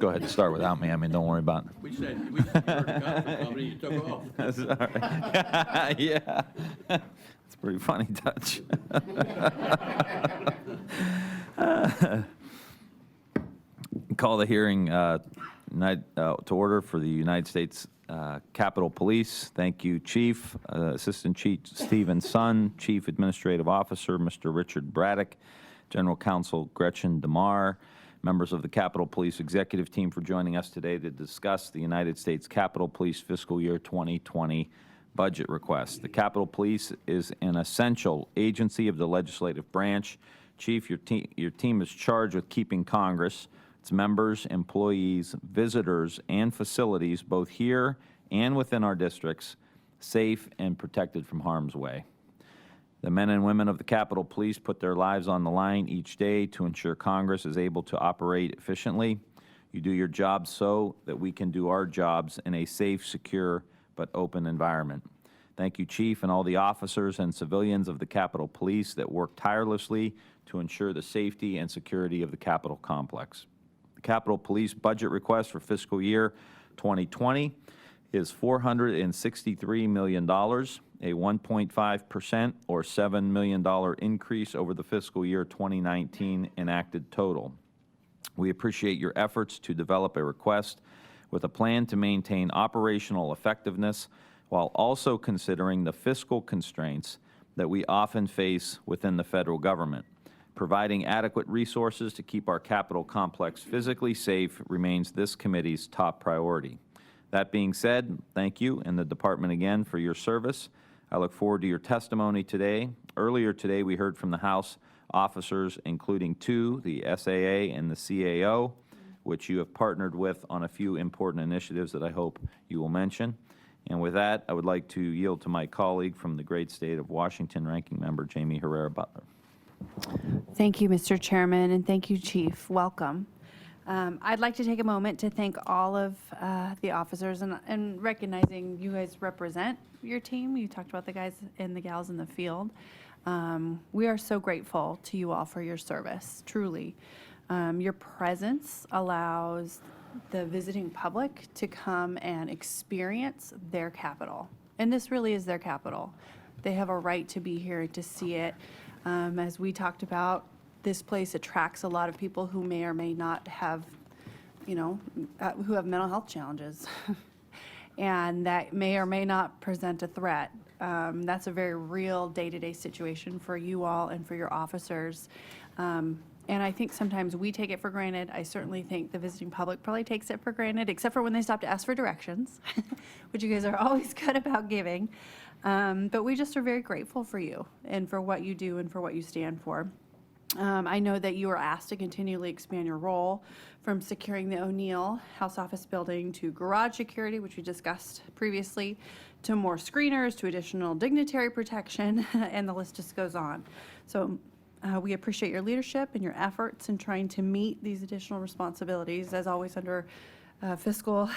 Go ahead and start without me. I mean, don't worry about it. We said heard the conference company, you took off. That's all right. Yeah. It's a pretty funny touch. Call the hearing to order for the United States Capitol Police. Thank you, Chief, Assistant Chief Stephen Sun, Chief Administrative Officer Mr. Richard Braddock, General Counsel Gretchen DeMar, members of the Capitol Police Executive Team for joining us today to discuss the United States Capitol Police Fiscal Year 2020 budget request. The Capitol Police is an essential agency of the legislative branch. Chief, your team is charged with keeping Congress, its members, employees, visitors, and facilities, both here and within our districts, safe and protected from harm's way. The men and women of the Capitol Police put their lives on the line each day to ensure Congress is able to operate efficiently. You do your job so that we can do our jobs in a safe, secure, but open environment. Thank you, Chief, and all the officers and civilians of the Capitol Police that work tirelessly to ensure the safety and security of the Capitol complex. The Capitol Police budget request for fiscal year 2020 is $463 million, a 1.5% or $7 million increase over the fiscal year 2019 enacted total. We appreciate your efforts to develop a request with a plan to maintain operational effectiveness while also considering the fiscal constraints that we often face within the federal government. Providing adequate resources to keep our Capitol complex physically safe remains this committee's top priority. That being said, thank you and the department again for your service. I look forward to your testimony today. Earlier today, we heard from the House officers, including two, the SAA and the CAO, which you have partnered with on a few important initiatives that I hope you will mention. And with that, I would like to yield to my colleague from the great state of Washington, Ranking Member Jamie Herrera Butler. Thank you, Mr. Chairman, and thank you, Chief. Welcome. I'd like to take a moment to thank all of the officers and recognizing you guys represent your team. You talked about the guys and the gals in the field. We are so grateful to you all for your service, truly. Your presence allows the visiting public to come and experience their Capitol. And this really is their Capitol. They have a right to be here to see it. As we talked about, this place attracts a lot of people who may or may not have, who have mental health challenges. And that may or may not present a threat. That's a very real day-to-day situation for you all and for your officers. And I think sometimes we take it for granted. I certainly think the visiting public probably takes it for granted, except for when they stop to ask for directions, which you guys are always good about giving. But we just are very grateful for you and for what you do and for what you stand for. I know that you are asked to continually expand your role from securing the O'Neill House Office building to garage security, which we discussed previously, to more screeners, to additional dignitary protection, and the list just goes on. So we appreciate your leadership and your efforts in trying to meet these additional responsibilities, as always under fiscal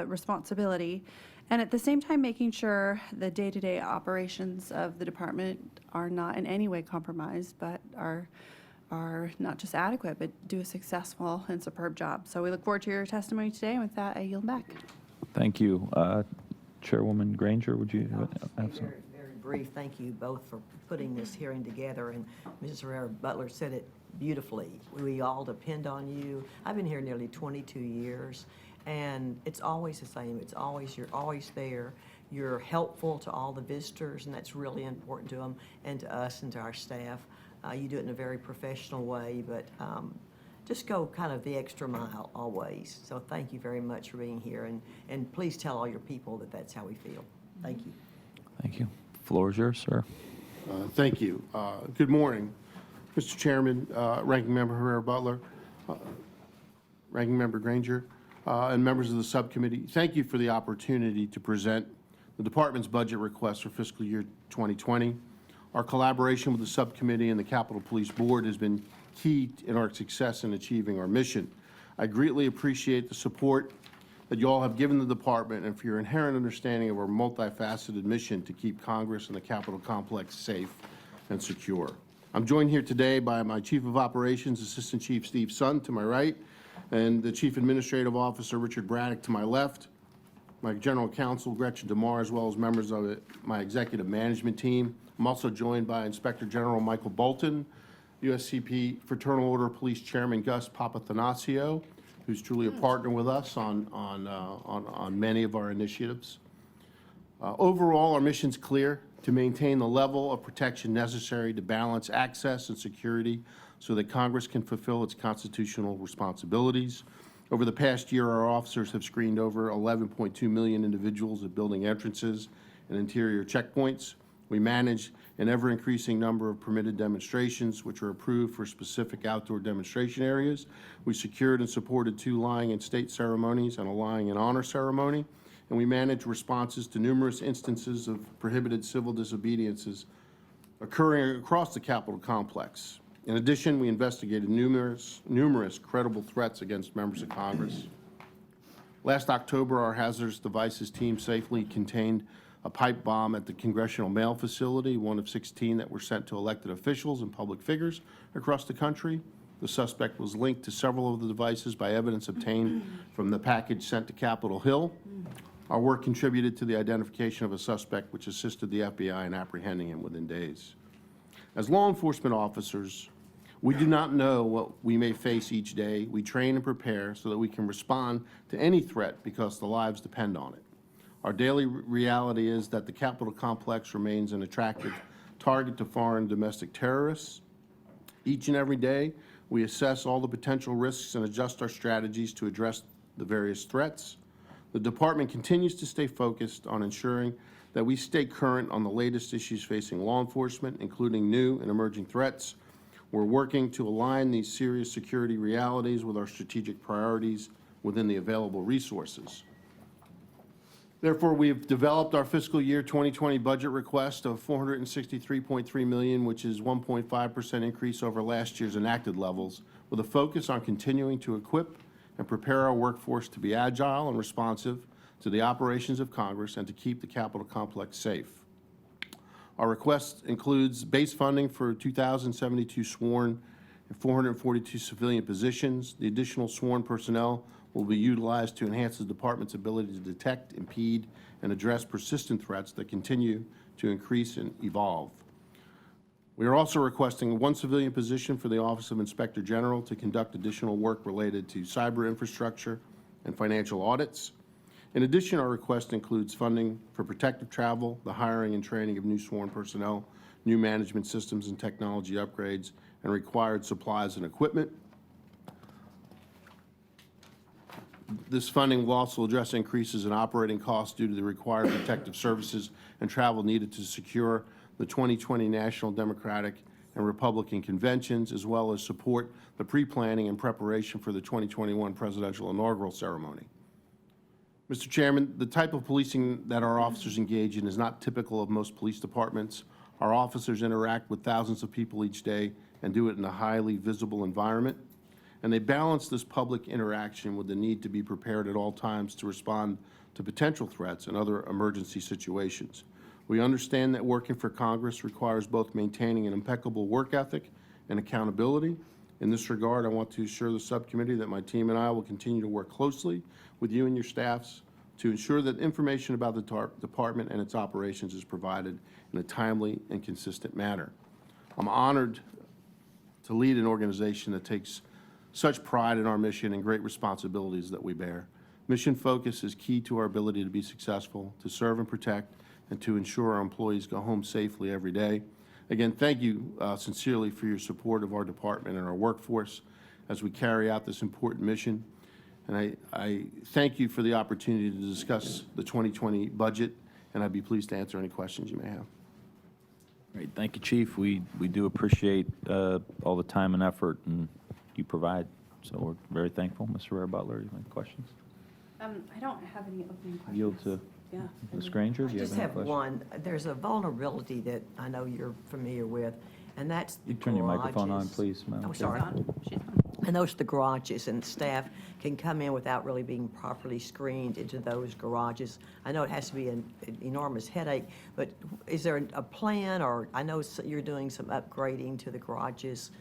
responsibility, and at the same time making sure the day-to-day operations of the department are not in any way compromised, but are not just adequate, but do a successful and superb job. So we look forward to your testimony today, and with that, I yield back. Thank you. Chairwoman Granger, would you have some? Very brief. Thank you both for putting this hearing together, and Mrs. Herrera Butler said it beautifully. We all depend on you. I've been here nearly 22 years, and it's always the same. You're always there. You're helpful to all the visitors, and that's really important to them and to us and to our staff. You do it in a very professional way, but just go kind of the extra mile always. So thank you very much for being here, and please tell all your people that that's how we feel. Thank you. Thank you. Floor is yours, sir. Thank you. Good morning, Mr. Chairman, Ranking Member Herrera Butler, Ranking Member Granger, and members of the subcommittee. Thank you for the opportunity to present the department's budget request for fiscal year 2020. Our collaboration with the subcommittee and the Capitol Police Board has been key in our success in achieving our mission. I greatly appreciate the support that you all have given the department and for your inherent understanding of our multifaceted mission to keep Congress and the Capitol complex safe and secure. I'm joined here today by my Chief of Operations, Assistant Chief Steve Sun, to my right, and the Chief Administrative Officer, Richard Braddock, to my left, my General Counsel, Gretchen DeMar, as well as members of my executive management team. I'm also joined by Inspector General Michael Bolton, USCP Fraternal Order Police Chairman Gus Papathanasio, who's truly a partner with us on many of our initiatives. Overall, our mission's clear: to maintain the level of protection necessary to balance access and security so that Congress can fulfill its constitutional responsibilities. Over the past year, our officers have screened over 11.2 million individuals at building entrances and interior checkpoints. We manage an ever-increasing number of permitted demonstrations, which are approved for specific outdoor demonstration areas. We secured and supported 2 lying in state ceremonies and a lying in honor ceremony. And we manage responses to numerous instances of prohibited civil disobediences occurring across the Capitol complex. In addition, we investigated numerous credible threats against members of Congress. Last October, our hazardous devices team safely contained a pipe bomb at the Congressional Mail Facility, one of 16 that were sent to elected officials and public figures across the country. The suspect was linked to several of the devices by evidence obtained from the package sent to Capitol Hill. Our work contributed to the identification of a suspect, which assisted the FBI in apprehending him within days. As law enforcement officers, we do not know what we may face each day. We train and prepare so that we can respond to any threat because the lives depend on it. Our daily reality is that the Capitol complex remains an attractive target to foreign and domestic terrorists. Each and every day, we assess all the potential risks and adjust our strategies to address the various threats. The department continues to stay focused on ensuring that we stay current on the latest issues facing law enforcement, including new and emerging threats. We're working to align these serious security realities with our strategic priorities within the available resources. Therefore, we've developed our fiscal year 2020 budget request of $463.3 million, which is 1.5% increase over last year's enacted levels, with a focus on continuing to equip and prepare our workforce to be agile and responsive to the operations of Congress and to keep the Capitol complex safe. Our request includes base funding for 2,072 sworn and 442 civilian positions. The additional sworn personnel will be utilized to enhance the department's ability to detect, impede, and address persistent threats that continue to increase and evolve. We are also requesting 1 civilian position for the Office of Inspector General to conduct additional work related to cyber infrastructure and financial audits. In addition, our request includes funding for protective travel, the hiring and training of new sworn personnel, new management systems and technology upgrades, and required supplies and equipment. This funding will also address increases in operating costs due to the required protective services and travel needed to secure the 2020 National Democratic and Republican conventions, as well as support the pre-planning and preparation for the 2021 presidential inaugural ceremony. Mr. Chairman, the type of policing that our officers engage in is not typical of most police departments. Our officers interact with thousands of people each day and do it in a highly visible environment. And they balance this public interaction with the need to be prepared at all times to respond to potential threats and other emergency situations. We understand that working for Congress requires both maintaining an impeccable work ethic and accountability. In this regard, I want to assure the subcommittee that my team and I will continue to work closely with you and your staffs to ensure that information about the department and its operations is provided in a timely and consistent manner. I'm honored to lead an organization that takes such pride in our mission and great responsibilities that we bear. Mission focus is key to our ability to be successful, to serve and protect, and to ensure our employees go home safely every day. Again, thank you sincerely for your support of our department and our workforce as we carry out this important mission. And I thank you for the opportunity to discuss the 2020 budget, and I'd be pleased to answer any questions you may have. Great, thank you, Chief. We do appreciate all the time and effort and you provide, so we're very thankful. Ms. Herrera Butler, you have any questions? I don't have any opening questions. Yield to Yeah. Ms. Granger. I Do you just have any have questions? one. There's a vulnerability that I know you're familiar with, and that's the You turn your microphone on, garages. please, Madam Oh, Chair. sorry. She's on. And those are the garages, and staff can come in without really being properly screened into those garages. I know it has to be an enormous headache, but is there a plan, or I know you're doing some upgrading to the garages.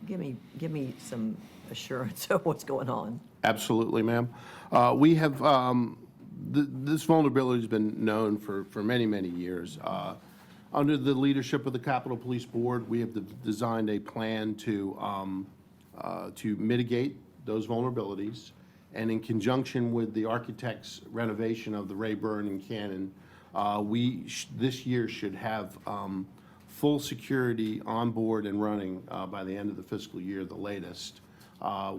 Give me some assurance of what's going on. Absolutely, ma'am. We have, this vulnerability has been known for many, many years. Under the leadership of the Capitol Police Board, we have designed a plan to mitigate those vulnerabilities. And in conjunction with the architect's renovation of the Rayburn and Cannon, this year should have full security on board and running by the end of the fiscal year, the latest.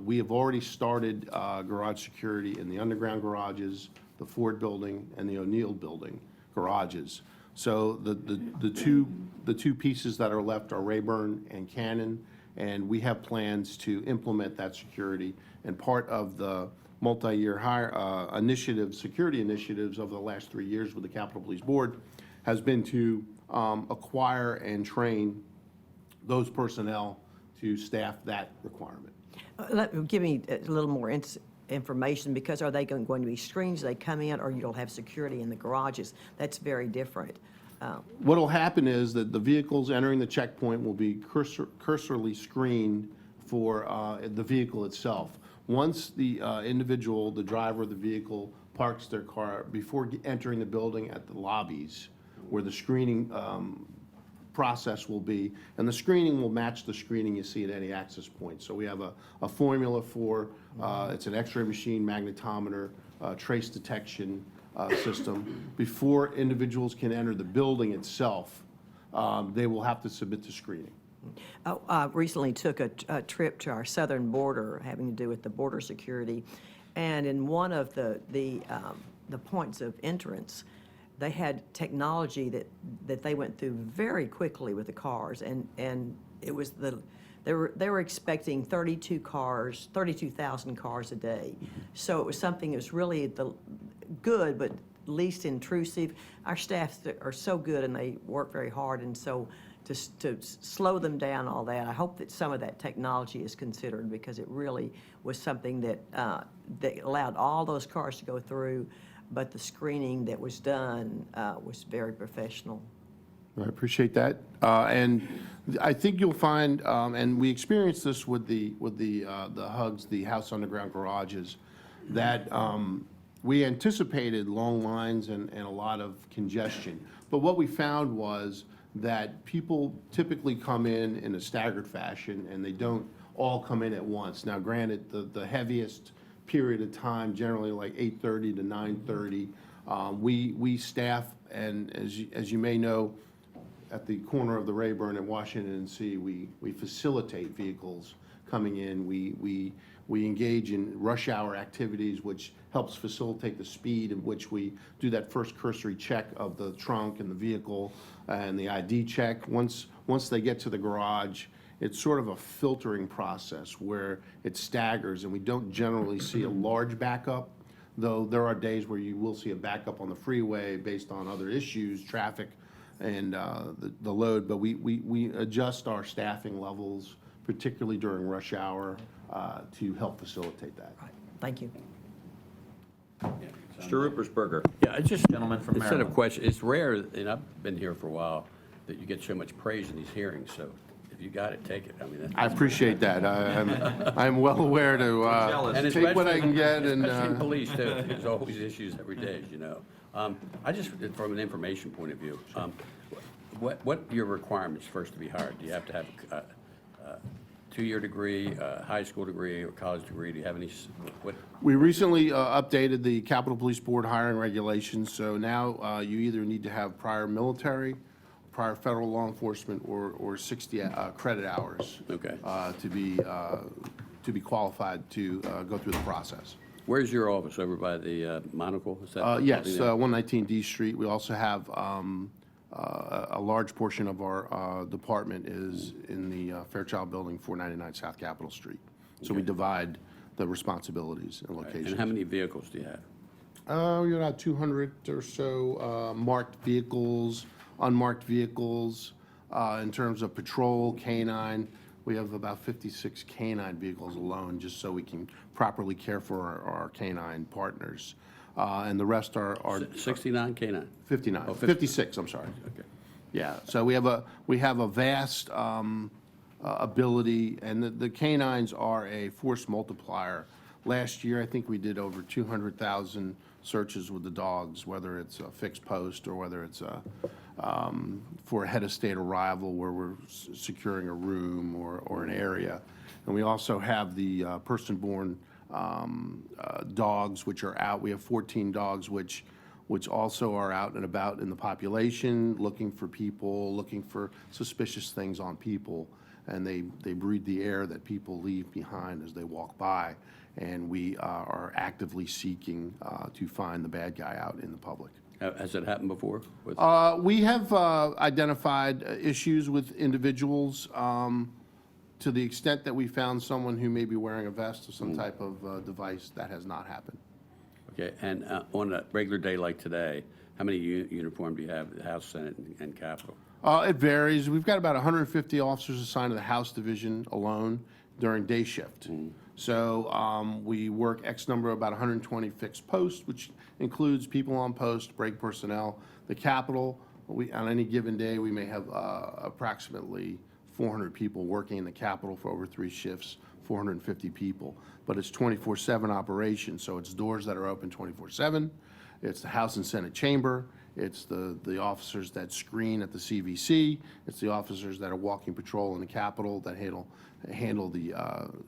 We have already started garage security in the underground garages, the Ford building, and the O'Neill building garages. So the two pieces that are left are Rayburn and Cannon, and we have plans to implement that security. And part of the multi-year security initiatives over the last 3 years with the Capitol Police Board has been to acquire and train those personnel to staff that requirement. Give me a little more information, because are they going to be screens they come in, or you'll have security in the garages? That's very different. What will happen is that the vehicles entering the checkpoint will be cursorily screened for the vehicle itself. Once the individual, the driver of the vehicle, parks their car, before entering the building at the lobbies where the screening process will be, and the screening will match the screening you see at any access point. So we have a formula for, it's an X-ray machine, magnetometer, trace detection system. Before individuals can enter the building itself, they will have to submit to screening. I recently took a trip to our southern border, having to do with the border security, and in one of the points of entrance, they had technology that they went through very quickly with the cars, and it was they were expecting 32,000 cars a day. So it was something that was really good, but least intrusive. Our staff are so good and they work very hard, and so to slow them down, all that, I hope that some of that technology is considered, because it really was something that allowed all those cars to go through, but the screening that was done was very professional. I appreciate that. And I think you'll find, and we experienced this with the HUGs, the House Underground Garages, that we anticipated long lines and a lot of congestion. But what we found was that people typically come in a staggered fashion, and they don't all come in at once. Now, granted, the heaviest period of time, generally like 8:30 to 9:30, we staff, and as you may know, at the corner of the Rayburn and Washington and C, we facilitate vehicles coming in. We engage in rush hour activities, which helps facilitate the speed at which we do that first cursory check of the trunk and the vehicle and the ID check. Once they get to the garage, it's sort of a filtering process where it staggers, and we don't generally see a large backup, though there are days where you will see a backup on the freeway based on other issues, traffic, and the load. But we adjust our staffing levels, particularly during rush hour, to help facilitate that. Right. Thank you. Mr. Ruppersberger. Yeah, it's just, Gentleman from instead of Maryland. question, it's rare, and I've been here for a while, that you get so much praise in these hearings, so if you got it, take it. I mean, I appreciate that. I'm well aware to Jealous. take what I can get, and especially in police, too. There's always issues every day, as you know. I just, from an information point of view, what are your requirements first to be hired? Do you have to have a two-year degree, a high school degree, or college degree? Do you have any, what? we recently updated the Capitol Police Board hiring regulations, so now you either need to have prior military, prior federal law enforcement, or 60 credit hours Okay. to be qualified to go through the process. Where's your office? Over by the Monocle? Is that Yes, building there? 119 D Street. We also have a large portion of our department is in the Fairchild Building, 499 South Capitol Street. So we divide the responsibilities and locations. And how many vehicles do you have? You're about 200 or so marked vehicles, unmarked vehicles. In terms of patrol, canine, we have about 56 canine vehicles alone, just so we can properly care for our canine partners. And the rest are 69 K9? 59, Oh, 56, I'm sorry. Okay. Yeah, so we have a vast ability, and the canines are a force multiplier. Last year, I think we did over 200,000 searches with the dogs, whether it's a fixed post or whether it's for a head of state arrival where we're securing a room or an area. And we also have the person-born dogs, which are out. We have 14 dogs, which also are out and about in the population, looking for people, looking for suspicious things on people. And they breathe the air that people leave behind as they walk by. And we are actively seeking to find the bad guy out in the public. Has it happened before? We have identified issues with individuals to the extent that we found someone who may be wearing a vest or some type of device. That has not happened. Okay, and on a regular day like today, how many uniforms do you have at the House, Senate, and Capitol? It varies. We've got about 150 officers assigned to the House Division alone during day shift. So we work X number, about 120 fixed posts, which includes people on post, break personnel. The Capitol, on any given day, we may have approximately 400 people working in the Capitol for over 3 shifts, 450 people. But it's 24/7 operation, so it's doors that are open 24/7. It's the House and Senate chamber. It's the officers that screen at the CVC. It's the officers that are walking patrol in the Capitol that handle the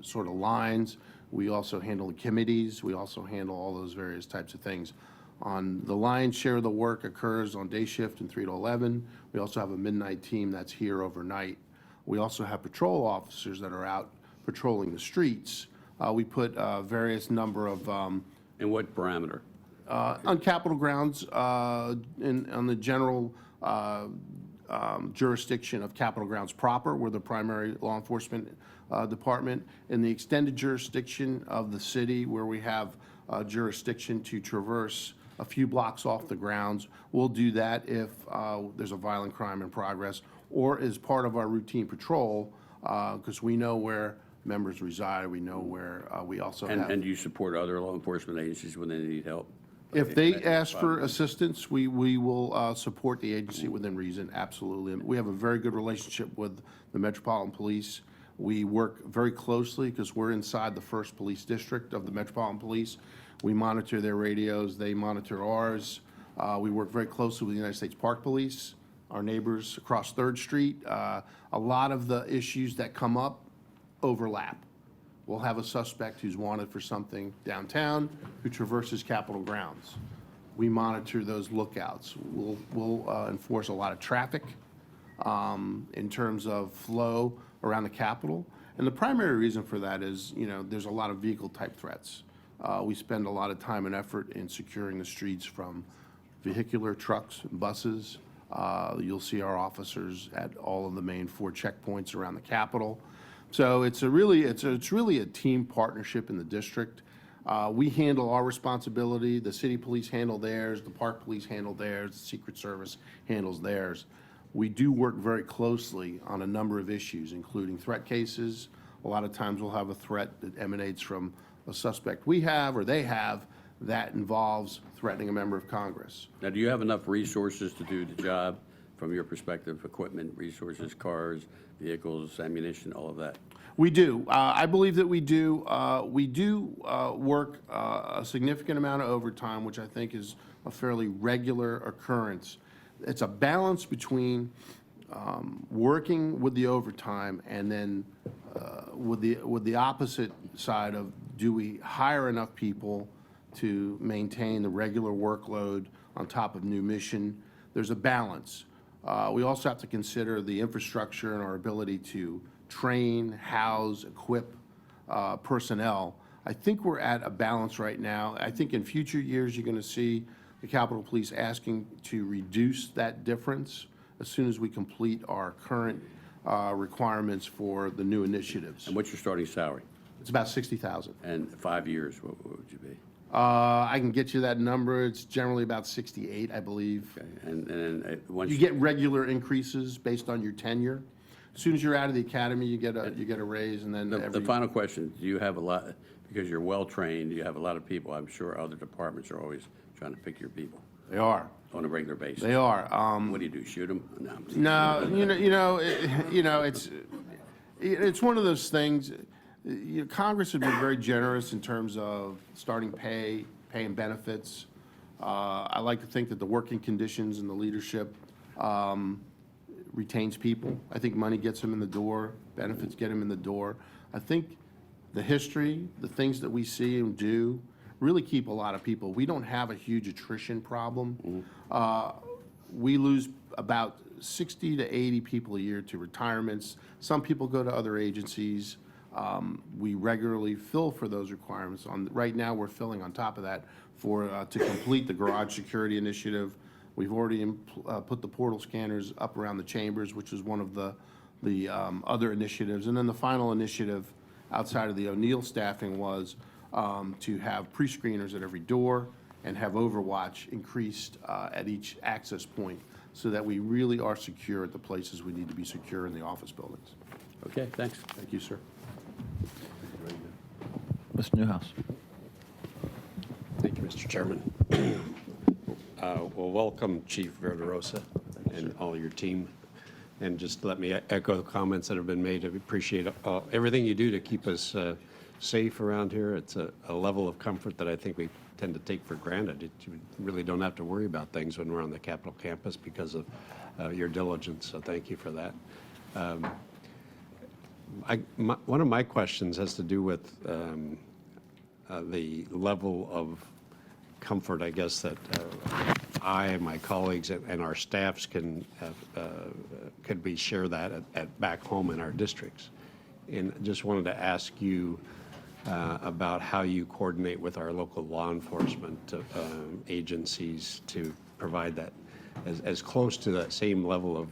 sort of lines. We also handle the committees. We also handle all those various types of things. On the lion's share of the work occurs on day shift in 3 to 11. We also have a midnight team that's here overnight. We also have patrol officers that are out patrolling the streets. We put various number of In what parameter? on Capitol grounds, on the general jurisdiction of Capitol grounds proper, we're the primary law enforcement department. In the extended jurisdiction of the city, where we have jurisdiction to traverse a few blocks off the grounds, we'll do that if there's a violent crime in progress, or as part of our routine patrol, because we know where members reside, we know where we also have. And do you support other law enforcement agencies when they need help? If they ask for assistance, we will support the agency within reason, absolutely. And we have a very good relationship with the Metropolitan Police. We work very closely because we're inside the first police district of the Metropolitan Police. We monitor their radios, they monitor ours. We work very closely with the United States Park Police, our neighbors across 3rd Street. A lot of the issues that come up overlap. We'll have a suspect who's wanted for something downtown who traverses Capitol grounds. We monitor those lookouts. We'll enforce a lot of traffic in terms of flow around the Capitol. And the primary reason for that is, there's a lot of vehicle type threats. We spend a lot of time and effort in securing the streets from vehicular trucks, buses. You'll see our officers at all of the main 4 checkpoints around the Capitol. So it's really a team partnership in the district. We handle our responsibility, the city police handle theirs, the park police handle theirs, the Secret Service handles theirs. We do work very closely on a number of issues, including threat cases. A lot of times we'll have a threat that emanates from a suspect we have or they have that involves threatening a member of Congress. Now, do you have enough resources to do the job from your perspective, equipment, resources, cars, vehicles, ammunition, all of that? We do. I believe that we do. We do work a significant amount of overtime, which I think is a fairly regular occurrence. It's a balance between working with the overtime and then with the opposite side of, do we hire enough people to maintain the regular workload on top of new mission? There's a balance. We also have to consider the infrastructure and our ability to train, house, equip personnel. I think we're at a balance right now. I think in future years, you're going to see the Capitol Police asking to reduce that difference as soon as we complete our current requirements for the new initiatives. And what's your starting salary? It's about 60,000. And 5 years, what would you be? I can get you that number. It's generally about 68, I believe. Okay, and then once You get regular increases based on your tenure. As soon as you're out of the academy, you get a raise, and then the final question, do you have a lot, because you're well-trained, you have a lot of people, I'm sure other departments are always trying to pick your people They are. on a regular basis. They are. What do you do, shoot them? No. No, it's It's one of those things, Congress has been very generous in terms of starting pay and benefits. I like to think that the working conditions and the leadership retains people. I think money gets them in the door, benefits get them in the door. I think the history, the things that we see and do, really keep a lot of people. We don't have a huge attrition problem. We lose about 60 to 80 people a year to retirements. Some people go to other agencies. We regularly fill for those requirements. Right now, we're filling on top of that to complete the garage security initiative. We've already put the portal scanners up around the chambers, which is one of the other initiatives. And then the final initiative outside of the O'Neill staffing was to have pre-screeners at every door and have Overwatch increased at each access point so that we really are secure at the places we need to be secure in the office buildings. Okay, thanks. Thank you, sir. Mr. Newhouse. Thank you, Mr. Chairman. Well, welcome, Chief Verderosa and all your team. And just let me echo the comments that have been made. I appreciate everything you do to keep us safe around here. It's a level of comfort that I think we tend to take for granted. You really don't have to worry about things when we're on the Capitol campus because of your diligence, so thank you for that. One of my questions has to do with the level of comfort, I guess, that I and my colleagues and our staffs could we share that at back home in our districts. And just wanted to ask you about how you coordinate with our local law enforcement agencies to provide that as close to that same level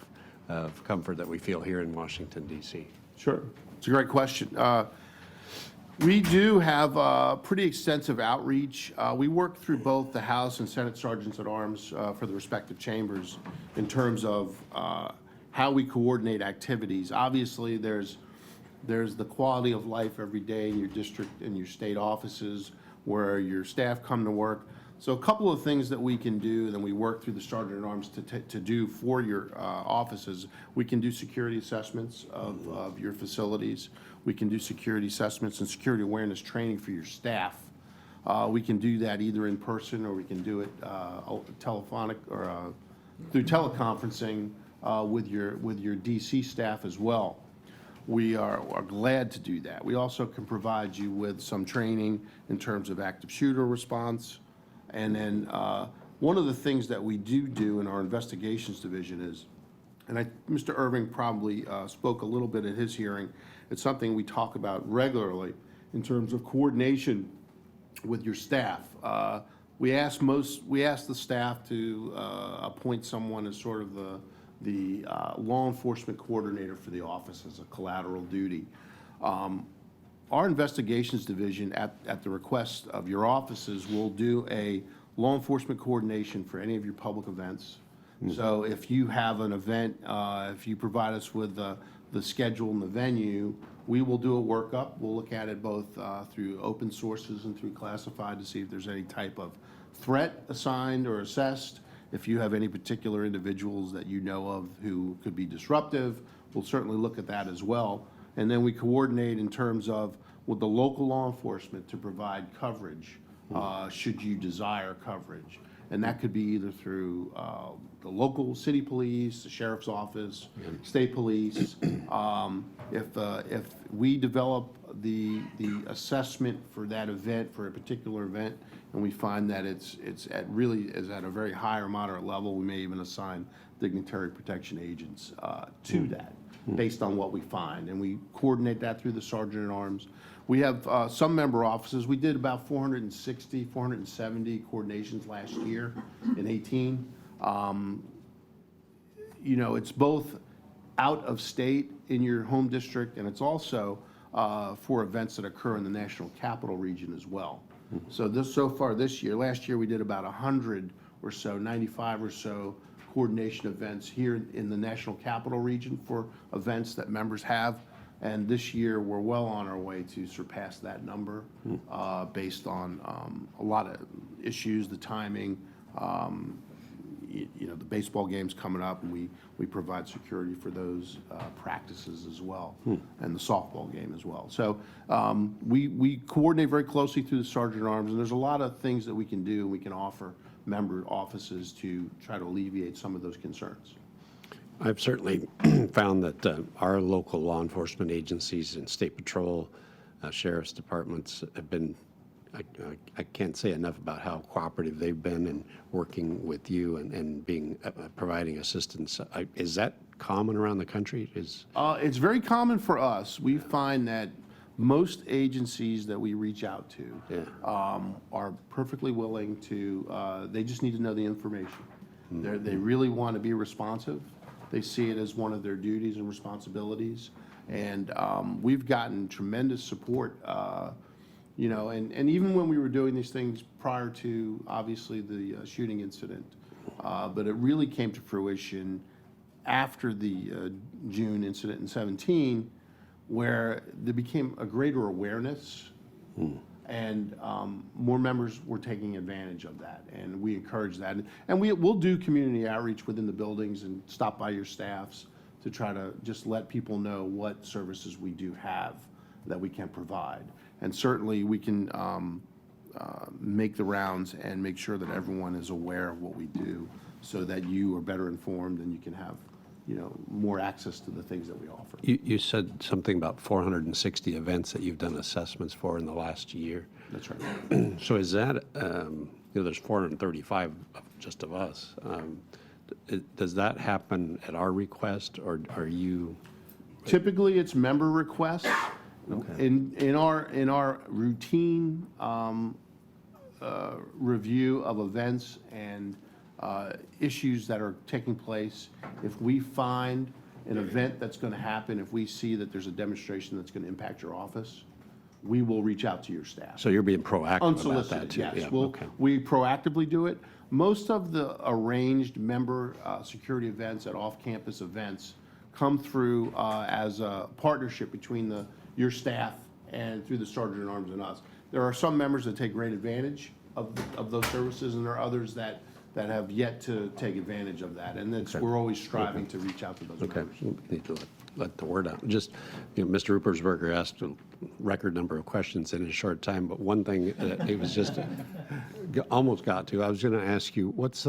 of comfort that we feel here in Washington, D.C. Sure. It's a great question. We do have pretty extensive outreach. We work through both the House and Senate Sergeants at Arms for the respective chambers in terms of how we coordinate activities. Obviously, there's the quality of life every day in your district and your state offices where your staff come to work. So a couple of things that we can do, then we work through the Sergeant at Arms to do for your offices. We can do security assessments of your facilities. We can do security assessments and security awareness training for your staff. We can do that either in person or we can do it telephonic or through teleconferencing with your DC staff as well. We are glad to do that. We also can provide you with some training in terms of active shooter response. And then one of the things that we do in our investigations division is, and Mr. Irving probably spoke a little bit at his hearing, it's something we talk about regularly in terms of coordination with your staff. We ask the staff to appoint someone as sort of the law enforcement coordinator for the office as a collateral duty. Our investigations division, at the request of your offices, will do a law enforcement coordination for any of your public events. So if you have an event, if you provide us with the schedule and the venue, we will do a workup. We'll look at it both through open sources and through classified to see if there's any type of threat assigned or assessed. If you have any particular individuals that you know of who could be disruptive, we'll certainly look at that as well. And then we coordinate in terms of with the local law enforcement to provide coverage, should you desire coverage. And that could be either through the local city police, the sheriff's office, state police. If we develop the assessment for that event, for a particular event, and we find that it's at a very high or moderate level, we may even assign dignitary protection agents to that based on what we find. And we coordinate that through the Sergeant at Arms. We have some member offices. We did about 460, 470 coordinations last year in 18. It's both out of state in your home district, and it's also for events that occur in the National Capital Region as well. So so far this year, last year we did about 100 or so, 95 or so coordination events here in the National Capital Region for events that members have. And this year, we're well on our way to surpass that number based on a lot of issues, the timing, the baseball games coming up, and we provide security for those practices as well, and the softball game as well. So we coordinate very closely through the Sergeant at Arms, and there's a lot of things that we can do, we can offer member offices to try to alleviate some of those concerns. I've certainly found that our local law enforcement agencies and state patrol, sheriff's departments have been, I can't say enough about how cooperative they've been in working with you and being providing assistance. Is that common around the country? It's very common for us. We find that most agencies that we reach out to are perfectly willing to, they just need to know the information. They really want to be responsive. They see it as one of their duties and responsibilities. And we've gotten tremendous support, and even when we were doing these things prior to, obviously, the shooting incident, but it really came to fruition after the June incident in 17, where there became a greater awareness, and more members were taking advantage of that, and we encourage that. And we'll do community outreach within the buildings and stop by your staffs to try to just let people know what services we do have that we can provide. And certainly, we can make the rounds and make sure that everyone is aware of what we do so that you are better informed and you can have, more access to the things that we offer. You said something about 460 events that you've done assessments for in the last year. That's right. So is that, there's 435 just of us. Does that happen at our request, or are you? Typically, it's member requests. Okay. In our routine review of events and issues that are taking place, if we find an event that's going to happen, if we see that there's a demonstration that's going to impact your office, we will reach out to your staff. So you're being proactive about that Unsolicited, too? yes. Yeah, okay. We proactively do it. Most of the arranged member security events at off-campus events come through as a partnership between your staff and through the Sergeant at Arms and us. There are some members that take great advantage of those services, and there are others that have yet to take advantage of that. And we're always striving to reach out to those Okay, members. we need to let the word out. Just, Mr. Ruppersberger asked a record number of questions in a short time, but one thing that it was just almost got to, I was going to ask you, what's,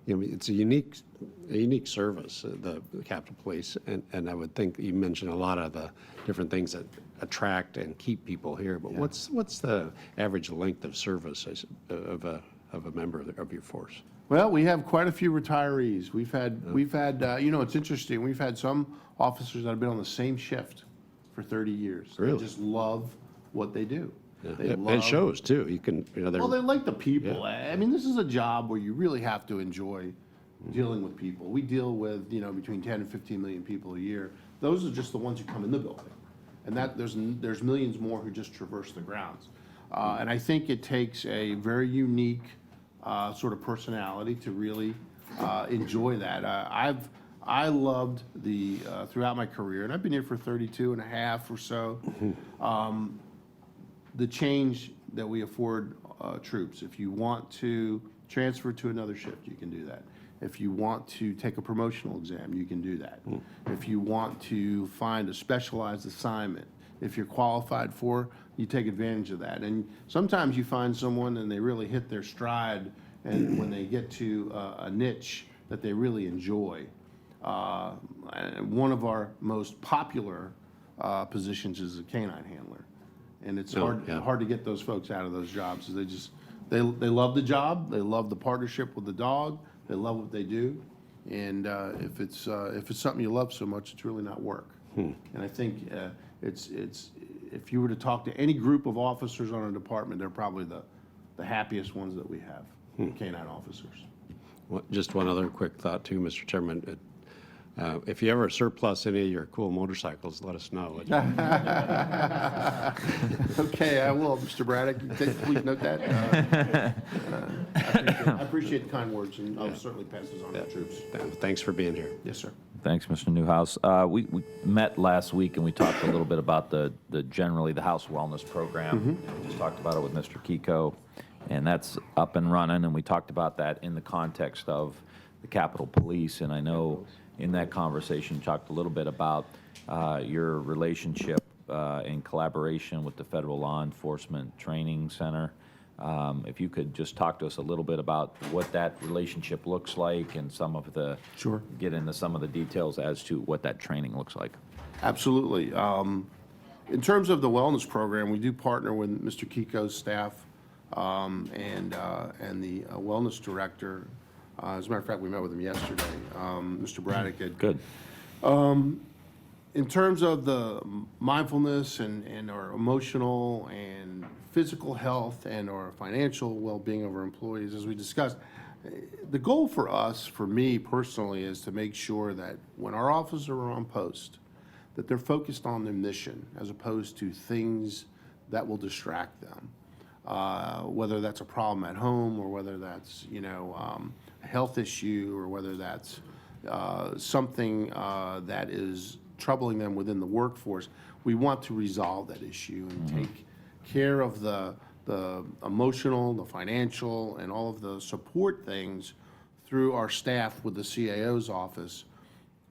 it's a unique service, the Capitol Police, and I would think you mentioned a lot of the different things that attract and keep people here, but what's the average length of service of a member of your force? Well, we have quite a few retirees. We've had, it's interesting. We've had some officers that have been on the same shift for 30 years. Really? They just love what they do. They It shows too. You can, Well, they like the people. I mean, this is a job where you really have to enjoy dealing with people. We deal with, between 10 and 15 million people a year. Those are just the ones who come in the building. And there's millions more who just traverse the grounds. And I think it takes a very unique sort of personality to really enjoy that. I loved throughout my career, and I've been here for 32 and a half or so, the change that we afford troops. If you want to transfer to another shift, you can do that. If you want to take a promotional exam, you can do that. If you want to find a specialized assignment, if you're qualified for, you take advantage of that. And sometimes you find someone and they really hit their stride, and when they get to a niche that they really enjoy. One of our most popular positions is a canine handler. And it's hard to get those folks out of those jobs. They love the job, they love the partnership with the dog, they love what they do, and if it's something you love so much, it's really not work. And I think if you were to talk to any group of officers on a department, they're probably the happiest ones that we have, canine officers. Just one other quick thought too, Mr. Chairman. If you ever surplus any of your cool motorcycles, let us know. Okay, I will, Mr. Braddock. Please note that. I appreciate the kind words, and I'll certainly pass those on to the troops. Thanks for being here. Yes, sir. Thanks, Mr. Newhouse. We met last week and we talked a little bit about generally the House Wellness Program. We just talked about it with Mr. Kiko, and that's up and running, and we talked about that in the context of the Capitol Police, and I know in that conversation, you talked a little bit about your relationship in collaboration with the Federal Law Enforcement Training Center. If you could just talk to us a little bit about what that relationship looks like and some of the, Sure. get into some of the details as to what that training looks like. Absolutely. In terms of the wellness program, we do partner with Mr. Kiko's staff and the wellness director. As a matter of fact, we met with him yesterday. Mr. Braddock did. Good. In terms of the mindfulness and our emotional and physical health and our financial well-being of our employees, as we discussed, the goal for us, for me personally, is to make sure that when our officers are on post, that they're focused on their mission as opposed to things that will distract them. Whether that's a problem at home or whether that's, a health issue or whether that's something that is troubling them within the workforce, we want to resolve that issue and take care of the emotional, the financial, and all of the support things through our staff with the CAO's office.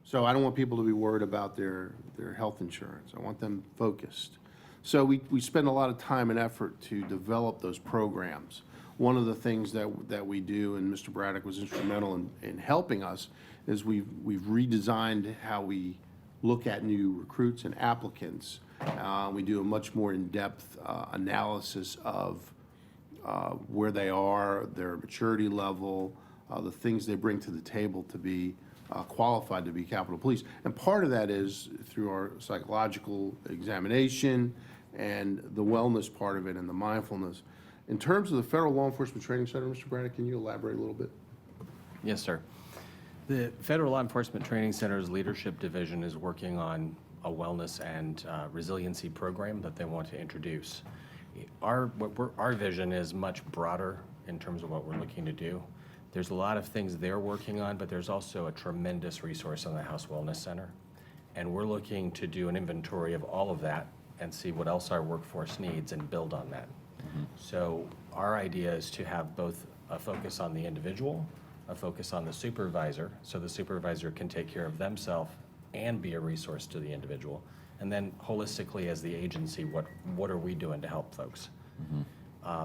So I don't want people to be worried about their health insurance. I want them focused. So we spend a lot of time and effort to develop those programs. One of the things that we do, and Mr. Braddock was instrumental in helping us, is we've redesigned how we look at new recruits and applicants. We do a much more in-depth analysis of where they are, their maturity level, the things they bring to the table to be qualified to be Capitol Police. And part of that is through our psychological examination and the wellness part of it and the mindfulness. In terms of the Federal Law Enforcement Training Center, Mr. Braddock, can you elaborate a little bit? Yes, sir. The Federal Law Enforcement Training Center's leadership division is working on a wellness and resiliency program that they want to introduce. Our vision is much broader in terms of what we're looking to do. There's a lot of things they're working on, but there's also a tremendous resource in the House Wellness Center. And we're looking to do an inventory of all of that and see what else our workforce needs and build on that. So our idea is to have both a focus on the individual, a focus on the supervisor, so the supervisor can take care of themselves and be a resource to the individual. And then holistically as the agency, what are we doing to help folks?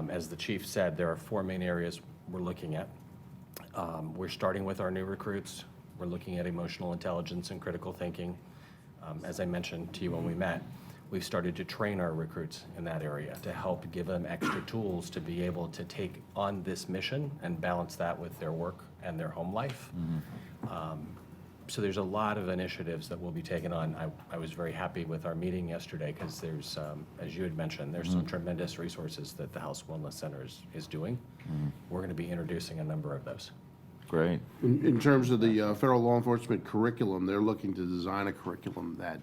As the chief said, there are 4 main areas we're looking at. We're starting with our new recruits. We're looking at emotional intelligence and critical thinking. As I mentioned to you when we met, we've started to train our recruits in that area to help give them extra tools to be able to take on this mission and balance that with their work and their home life. So there's a lot of initiatives that will be taken on. I was very happy with our meeting yesterday because there's, as you had mentioned, there's some tremendous resources that the House Wellness Center is doing. We're going to be introducing a number of those. Great. In terms of the federal law enforcement curriculum, they're looking to design a curriculum that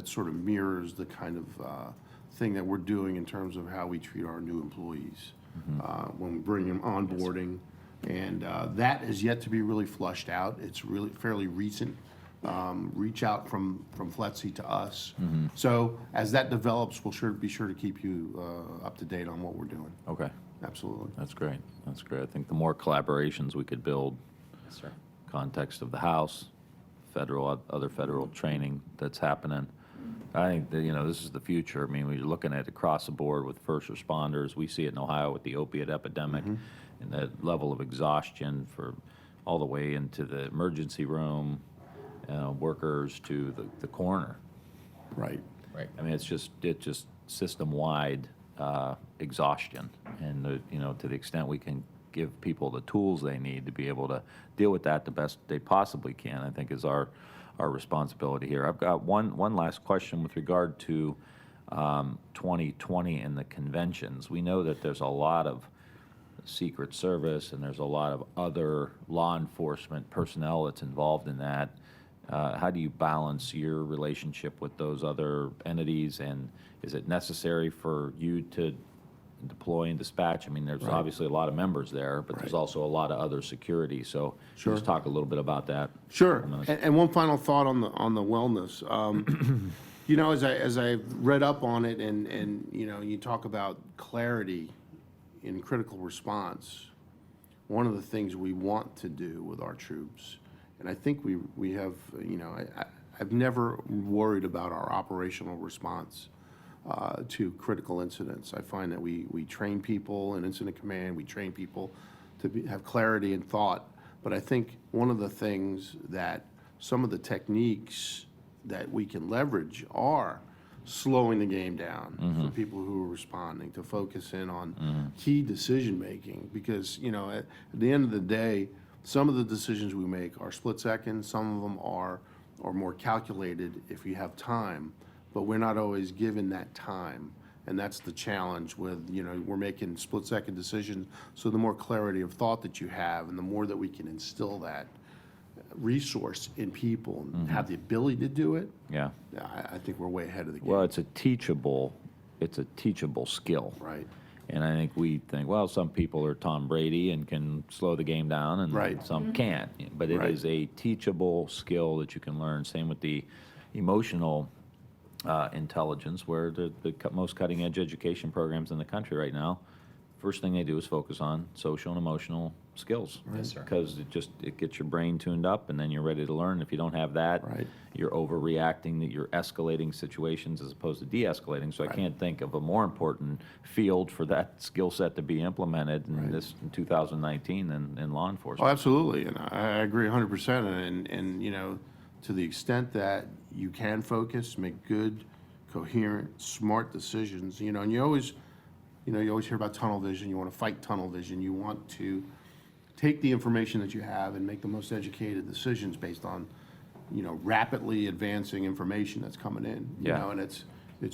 sort of mirrors the kind of thing that we're doing in terms of how we treat our new employees when we bring them onboarding. And that is yet to be really flushed out. It's really fairly recent reach out from FLETC to us. So as that develops, we'll be sure to keep you up to date on what we're doing. Okay. Absolutely. That's great. That's great. I think the more collaborations we could build, Yes, sir. context of the House, other federal training that's happening. I think that, this is the future. I mean, we're looking at it across the board with first responders. We see it in Ohio with the opiate epidemic and the level of exhaustion for all the way into the emergency room, workers to the coroner. Right. Right. I mean, it's just system-wide exhaustion, and to the extent we can give people the tools they need to be able to deal with that the best they possibly can, I think is our responsibility here. I've got one last question with regard to 2020 and the conventions. We know that there's a lot of Secret Service and there's a lot of other law enforcement personnel that's involved in that. How do you balance your relationship with those other entities, and is it necessary for you to deploy and dispatch? I mean, there's obviously a lot of members there, but there's also a lot of other security. So Sure. just talk a little bit about that. Sure. And one final thought on the wellness. As I read up on it, and you talk about clarity in critical response, one of the things we want to do with our troops, and I think we have, you know, I've never worried about our operational response to critical incidents. I find that we train people in incident command, we train people to have clarity and thought, but I think one of the things that some of the techniques that we can leverage are slowing the game down for people who are responding, to focus in on key decision-making, because, you know, at the end of the day, some of the decisions we make are split second, some of them are more calculated if you have time, but we're not always given that time. And that's the challenge with, you know, we're making split-second decisions, so the more clarity of thought that you have and the more that we can instill that resource in people and have the ability to do it, Yeah. I think we're way ahead of the game. Well, it's a teachable skill. Right. And I think we think, well, some people are Tom Brady and can slow the game down, and Right. some can't. But it Right. is a teachable skill that you can learn. Same with the emotional intelligence, where the most cutting-edge education programs in the country right now, first thing they do is focus on social and emotional skills. Yes, sir. Because it gets your brain tuned up, and then you're ready to learn. If you don't have that, Right. you're overreacting, that you're escalating situations as opposed to de-escalating. So I can't think of a more important field for that skill set to be implemented in 2019 than in law Oh, enforcement. absolutely, and I agree 100%, and, you know, to the extent that you can focus, make good, coherent, smart decisions, you know, and you always hear about tunnel vision, you want to fight tunnel vision, you want to take the information that you have and make the most educated decisions based on, you know, rapidly advancing information that's coming in, you Yeah. know, and it's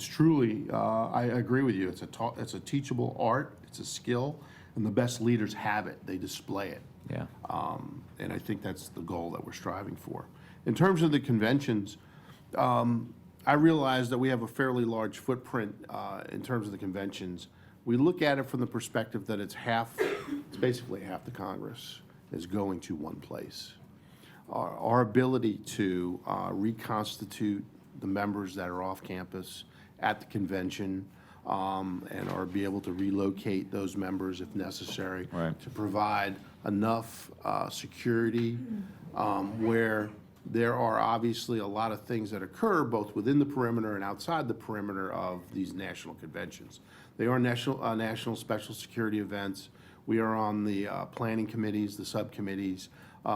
truly, I agree with you, it's a teachable art, it's a skill, and the best leaders have it, they display it. Yeah. And I think that's the goal that we're striving for. In terms of the conventions, I realize that we have a fairly large footprint in terms of the conventions. We look at it from the perspective that it's basically half the Congress is going to one place. Our ability to reconstitute the members that are off campus at the convention, and be able to relocate those members if necessary. Right. To provide enough security where there are obviously a lot of things that occur both within the perimeter and outside the perimeter of these national conventions. They are national special security events. We are on the planning committees, the subcommittees.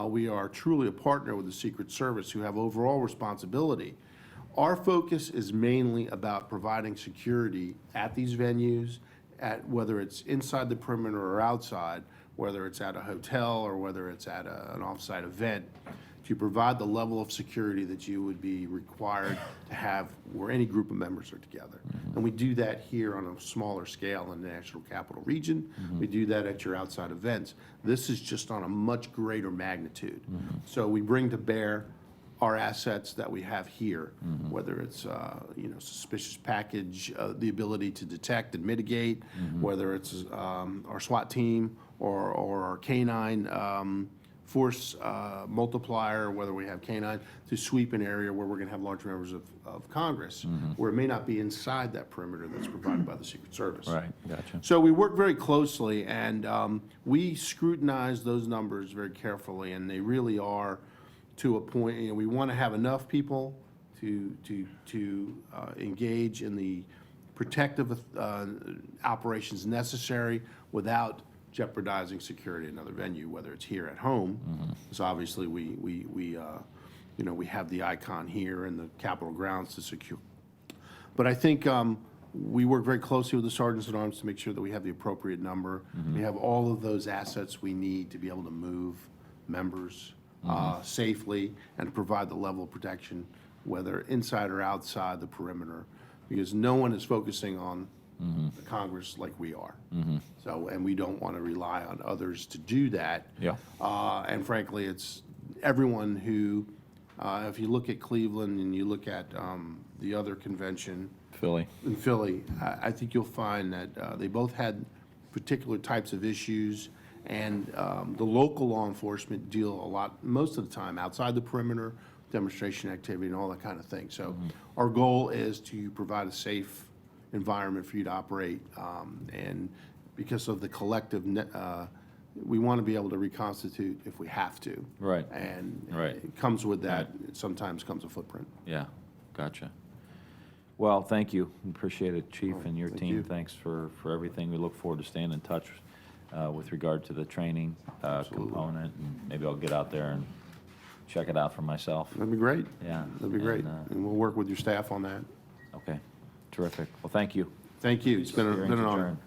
We are truly a partner with the Secret Service, who have overall responsibility. Our focus is mainly about providing security at these venues, at whether it's inside the perimeter or outside, whether it's at a hotel or whether it's at an off-site event, to provide the level of security that you would be required to have where any group of members are together. And we do that here on a smaller scale in the National Capital Region. We do that at your outside events. This is just on a much greater magnitude. So we bring to bear our assets that we have here, whether it's you know, suspicious package, the ability to detect and mitigate, whether it's our SWAT team or our canine force multiplier, whether we have canine to sweep an area where we're going to have large members of Congress, where it may not be inside that perimeter that's provided by the Secret Service. Right, gotcha. So we work very closely, and we scrutinize those numbers very carefully, and they really are to a point. You know, we want to have enough people to engage in the protective operations necessary without jeopardizing security in another venue, whether it's here at home. Because obviously we have the icon here and the Capitol grounds to secure. But I think we work very closely with the sergeants at arms to make sure that we have the appropriate number. We have all of those assets we need to be able to move members safely and provide the level of protection, whether inside or outside the perimeter, because no one is focusing on the Congress like we are. So, and we don't want to rely on others to do that. Yeah. And frankly, it's everyone who, if you look at Cleveland and you look at the other convention Philly. in Philly, I think you'll find that they both had particular types of issues, and the local law enforcement deal a lot, most of the time, outside the perimeter, demonstration activity and all that kind of thing. So our goal is to provide a safe environment for you to operate, and because of the collective we want to be able to reconstitute if we have to. Right. And Right. it comes with that, sometimes comes a footprint. Yeah, gotcha. Well, thank you. Appreciate it, Chief, and your thank team. you. Thanks for everything. We look forward to staying in touch with regard to the training component. And maybe I'll get out there and check it out for myself. That'd be great. Yeah, That'd be great. and, And we'll work with your staff on that. Okay, terrific. Well, thank you. Thank you. It's been Hearing's an honor. adjourned.